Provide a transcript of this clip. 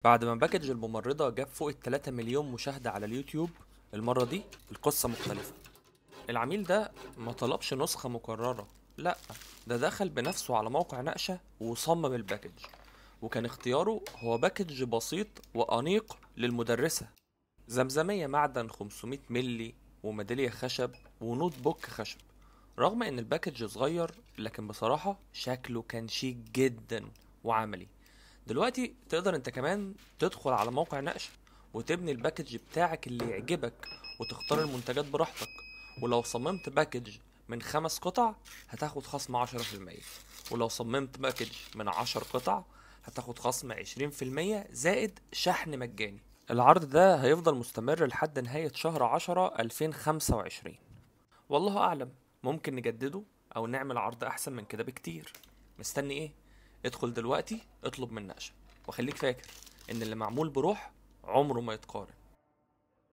بعد ما باكج الممرضة جاب فوق ال3 مليون مشاهدة على اليوتيوب، المرة دي القصة مختلفة. العميل ده ما طلبش نسخة مكررة، لأ، ده دخل بنفسه على موقع نقشة وصمم الباكج، وكان اختياره هو باكج بسيط وأنيق للمدرسة. زمزمية معدن 500 ملي، وميدالية خشب، ونوت بوك خشب. رغم ان الباكج صغير، لكن بصراحة شكله كان شيك جدا وعملي. دلوقتي تقدر انت كمان تدخل على موقع نقش وتبني الباكج بتاعك اللي يعجبك، وتختار المنتجات براحتك. ولو صممت باكج من 5 قطع هتاخد خصم 10%، ولو صممت باكج من 10 قطع هتاخد خصم 20% زائد شحن مجاني. العرض ده هيفضل مستمر لحد نهاية شهر 10 2025. والله أعلم، ممكن نجدده أو نعمل عرض أحسن من كده بكتير. مستني إيه؟ ادخل دلوقتي اطلب من نقشة، وخليك فاكر إن اللي معمول بروح عمره ما يتقارن.